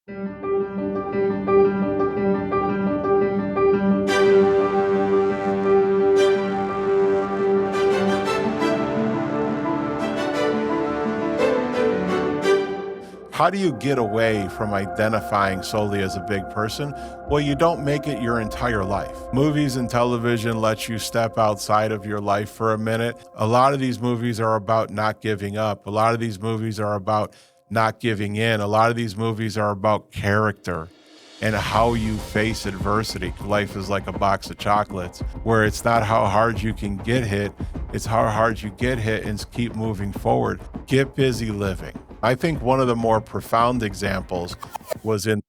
How do you get away from identifying solely as a big person? Well, you don't make it your entire life. Movies and television let you step outside of your life for a minute. A lot of these movies are about not giving up. A lot of these movies are about not giving in. A lot of these movies are about character and how you face adversity. Life is like a box of chocolates, where it's not how hard you can get hit, it's how hard you get hit and keep moving forward. Get busy living. I think one of the more profound examples was in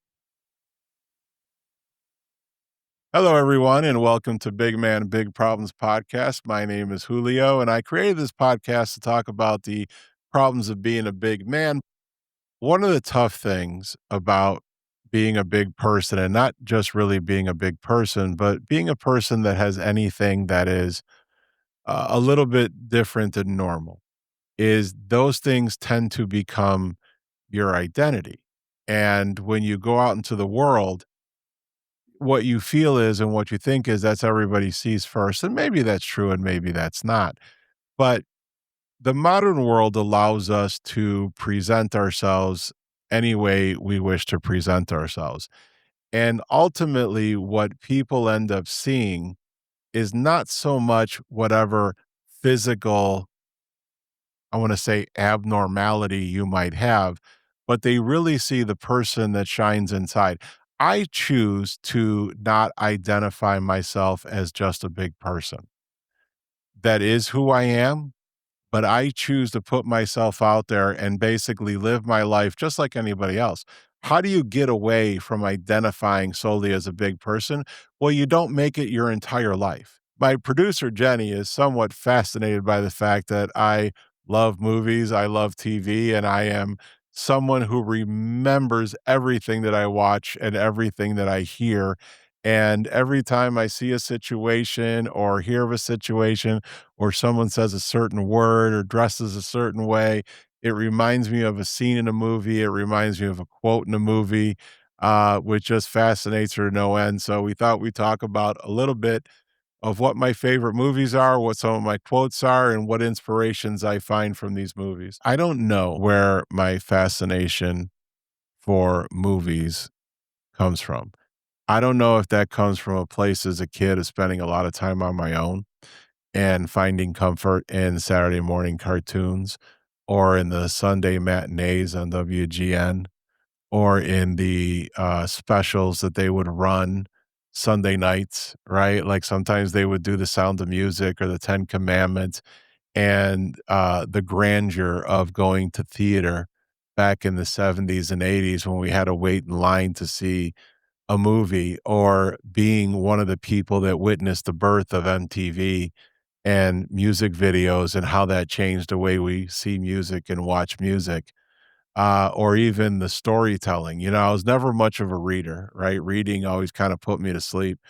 Hello, everyone, and welcome to Big Man, Big Problems podcast. My name is Julio, and I created this podcast to talk about the problems of being a big man. One of the tough things about being a big person, and not just really being a big person, but being a person that has anything that is a little bit different than normal, is those things tend to become your identity. And when you go out into the world, what you feel is and what you think is that's everybody sees first. And maybe that's true and maybe that's not. But the modern world allows us to present ourselves any way we wish to present ourselves. And ultimately, what people end up seeing is not so much whatever physical, I want to say, abnormality you might have, but they really see the person that shines inside. I choose to not identify myself as just a big person. That is who I am, but I choose to put myself out there and basically live my life just like anybody else. How do you get away from identifying solely as a big person? Well, you don't make it your entire life. My producer, Jenny, is somewhat fascinated by the fact that I love movies, I love TV, and I am someone who remembers everything that I watch and everything that I hear. And every time I see a situation or hear of a situation, or someone says a certain word or dresses a certain way, it reminds me of a scene in a movie. It reminds me of a quote in a movie, which just fascinates her to no end. So we thought we'd talk about a little bit of what my favorite movies are, what some of my quotes are, and what inspirations I find from these movies. I don't know where my fascination for movies comes from. I don't know if that comes from a place as a kid of spending a lot of time on my own and finding comfort in Saturday morning cartoons or in the Sunday matinees on WGN or in the, specials that they would run Sunday nights, right? Like, sometimes they would do The Sound of Music or The Ten Commandments, and, the grandeur of going to theater back in the '70s and '80s when we had to wait in line to see a movie, or being one of the people that witnessed the birth of MTV and music videos and how that changed the way we see music and watch music, or even the storytelling. You know, I was never much of a reader, right? Reading always kind of put me to sleep.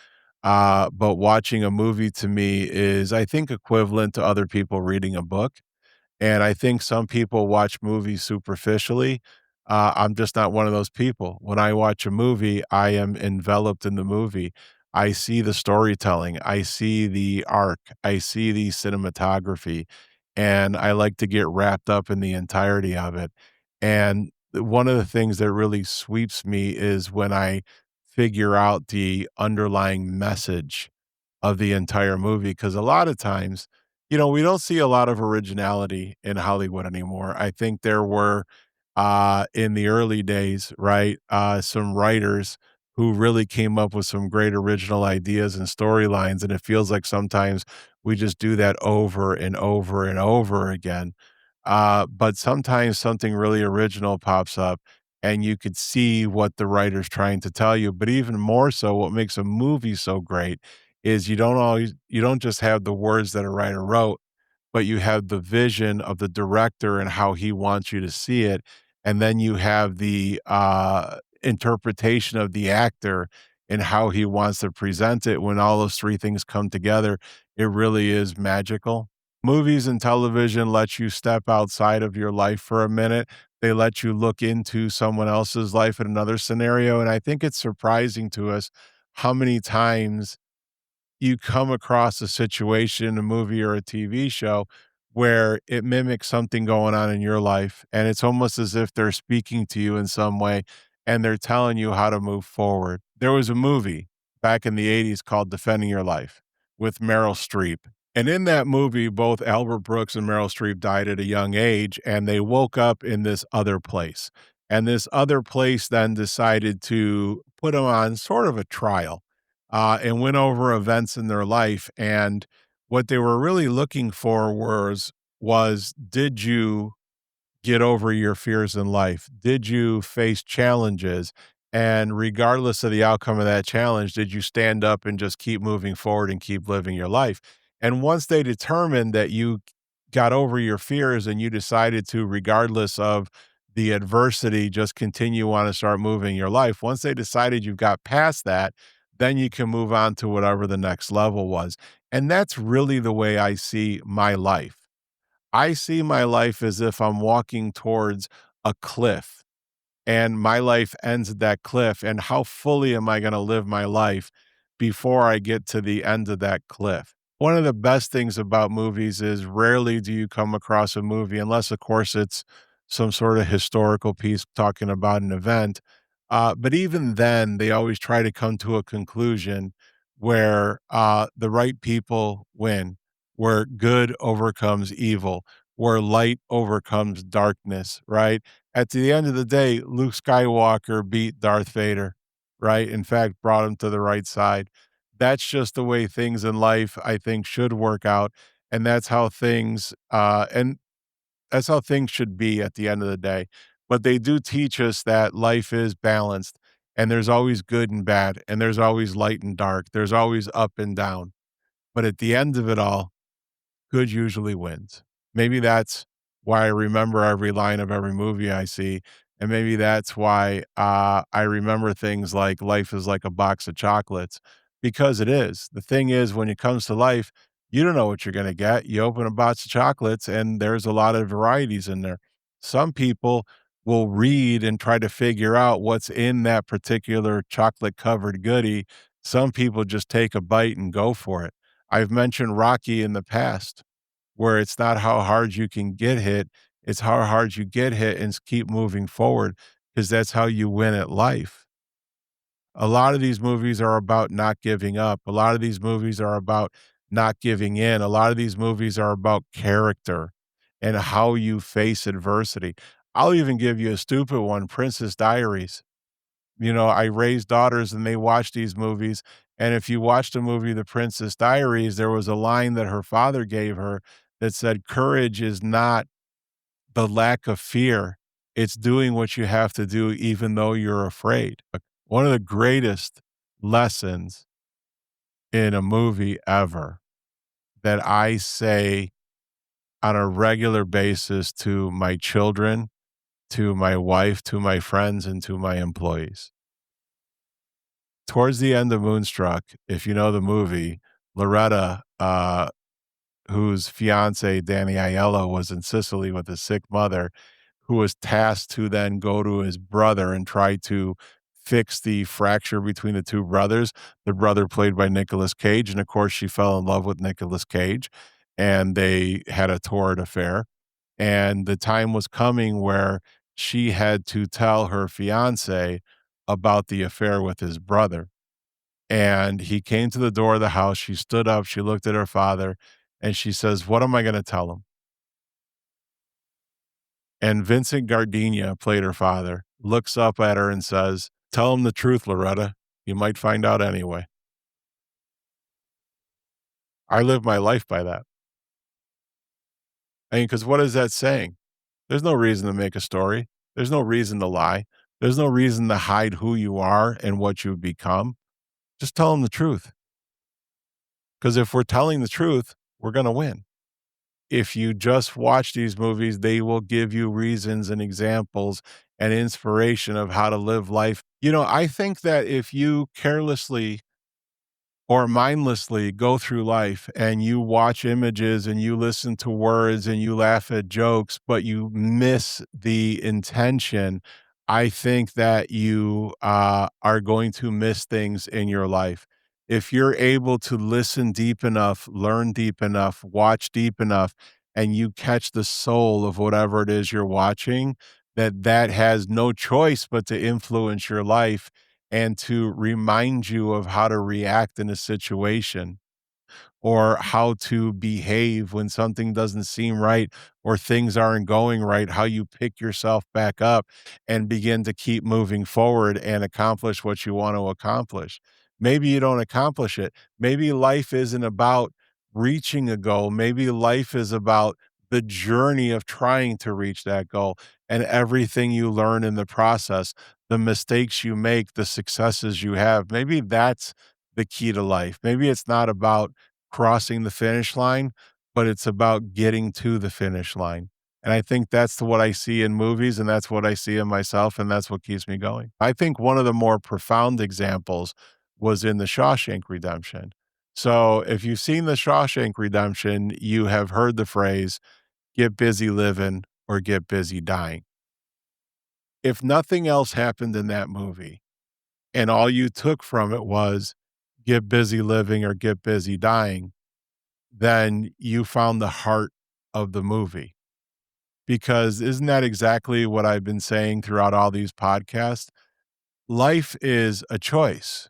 But watching a movie to me is, I think, equivalent to other people reading a book. And I think some people watch movies superficially. I'm just not one of those people. When I watch a movie, I am enveloped in the movie. I see the storytelling, I see the arc, I see the cinematography, and I like to get wrapped up in the entirety of it. And one of the things that really sweeps me is when I figure out the underlying message of the entire movie, because a lot of times, we don't see a lot of originality in Hollywood anymore. I think there were, in the early days, right, some writers who really came up with some great original ideas and storylines, and it feels like sometimes we just do that over and over and over again. But sometimes something really original pops up, and you could see what the writer's trying to tell you. But even more so, what makes a movie so great is you don't just have the words that a writer wrote, but you have the vision of the director and how he wants you to see it, and then you have the, interpretation of the actor and how he wants to present it. When all those 3 things come together, it really is magical. Movies and television let you step outside of your life for a minute. They let you look into someone else's life in another scenario, and I think it's surprising to us how many times you come across a situation, a movie or a TV show where it mimics something going on in your life, and it's almost as if they're speaking to you in some way, and they're telling you how to move forward. There was a movie back in the '80s called Defending Your Life with Meryl Streep, and in that movie, both Albert Brooks and Meryl Streep died at a young age, and they woke up in this other place, and this other place then decided to put them on sort of a trial, and went over events in their life. And what they were really looking for was did you get over your fears in life? Did you face challenges? And regardless of the outcome of that challenge, did you stand up and just keep moving forward and keep living your life? And once they determined that you got over your fears and you decided to, regardless of the adversity, just continue on and start moving your life, once they decided you got past that, then you can move on to whatever the next level was. And that's really the way I see my life. I see my life as if I'm walking towards a cliff and my life ends at that cliff. And how fully am I going to live my life before I get to the end of that cliff? One of the best things about movies is rarely do you come across a movie, unless, of course, it's some sort of historical piece talking about an event. But even then, they always try to come to a conclusion where the right people win, where good overcomes evil, where light overcomes darkness, right? At the end of the day, Luke Skywalker beat Darth Vader, right? In fact, brought him to the right side. That's just the way things in life, I think, should work out, and that's how things should be at the end of the day. But they do teach us that life is balanced, and there's always good and bad, and there's always light and dark. There's always up and down. But at the end of it all, good usually wins. Maybe that's why I remember every line of every movie I see, and maybe that's why, I remember things like life is like a box of chocolates, because it is. The thing is, when it comes to life, you don't know what you're gonna get. You open a box of chocolates, and there's a lot of varieties in there. Some people will read and try to figure out what's in that particular chocolate-covered goodie. Some people just take a bite and go for it. I've mentioned Rocky in the past, where it's not how hard you can get hit, it's how hard you get hit and keep moving forward, because that's how you win at life. A lot of these movies are about not giving up. A lot of these movies are about not giving in. A lot of these movies are about character and how you face adversity. I'll even give you a stupid one, Princess Diaries. You know, I raise daughters and they watch these movies. And if you watch the movie The Princess Diaries, there was a line that her father gave her that said, "Courage is not the lack of fear, it's doing what you have to do even though you're afraid." One of the greatest lessons in a movie ever that I say on a regular basis to my children, to my wife, to my friends, and to my employees. Towards the end of Moonstruck, if you know the movie, Loretta, whose fiance, Danny Aiello, was in Sicily with his sick mother, who was tasked to then go to his brother and try to fix the fracture between the two brothers. The brother played by Nicolas Cage, and of course, she fell in love with Nicolas Cage, and they had a torrid affair. And the time was coming where she had to tell her fiance about the affair with his brother. And he came to the door of the house. She stood up, she looked at her father, and she says, "What am I gonna tell him?" And Vincent Gardenia played her father, looks up at her and says, "Tell him the truth, Loretta. You might find out anyway." I live my life by that. I mean, because what is that saying? There's no reason to make a story. There's no reason to lie. There's no reason to hide who you are and what you've become. Just tell them the truth. Because if we're telling the truth, we're gonna win. If you just watch these movies, they will give you reasons and examples and inspiration of how to live life. You know, I think that if you carelessly or mindlessly go through life and you watch images and you listen to words and you laugh at jokes, but you miss the intention, I think that you are going to miss things in your life. If you're able to listen deep enough, learn deep enough, watch deep enough, and you catch the soul of whatever it is you're watching, that has no choice but to influence your life and to remind you of how to react in a situation or how to behave when something doesn't seem right or things aren't going right, how you pick yourself back up and begin to keep moving forward and accomplish what you want to accomplish. Maybe you don't accomplish it. Maybe life isn't about reaching a goal. Maybe life is about the journey of trying to reach that goal and everything you learn in the process, the mistakes you make, the successes you have. Maybe that's the key to life. Maybe it's not about crossing the finish line, but it's about getting to the finish line. And I think that's what I see in movies, and that's what I see in myself, and that's what keeps me going. I think one of the more profound examples was in The Shawshank Redemption. So if you've seen The Shawshank Redemption, you have heard the phrase, get busy living or get busy dying. If nothing else happened in that movie and all you took from it was get busy living or get busy dying, then you found the heart of the movie. Because isn't that exactly what I've been saying throughout all these podcasts? Life is a choice.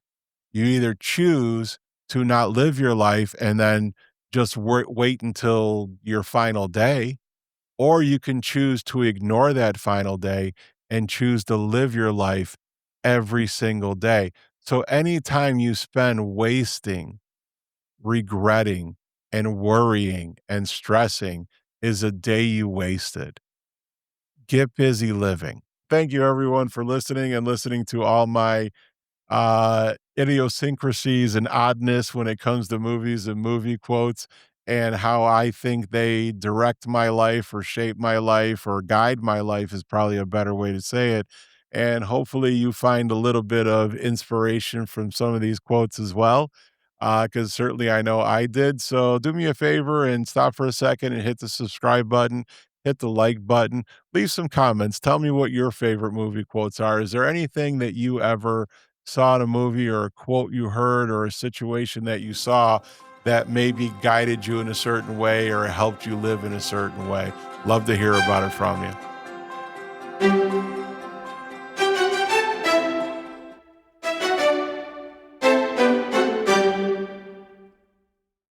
You either choose to not live your life and then just wait until your final day, or you can choose to ignore that final day and choose to live your life every single day. So anytime you spend wasting, regretting, and worrying and stressing is a day you wasted. Get busy living. Thank you everyone for listening and listening to all my idiosyncrasies and oddness when it comes to movies and movie quotes and how I think they direct my life or shape my life or guide my life is probably a better way to say it. And hopefully you find a little bit of inspiration from some of these quotes as well. Because certainly I know I did. So do me a favor and stop for a second and hit the subscribe button, hit the like button, leave some comments. Tell me what your favorite movie quotes are. Is there anything that you ever saw in a movie or a quote you heard or a situation that you saw that maybe guided you in a certain way or helped you live in a certain way? Love to hear about it from you.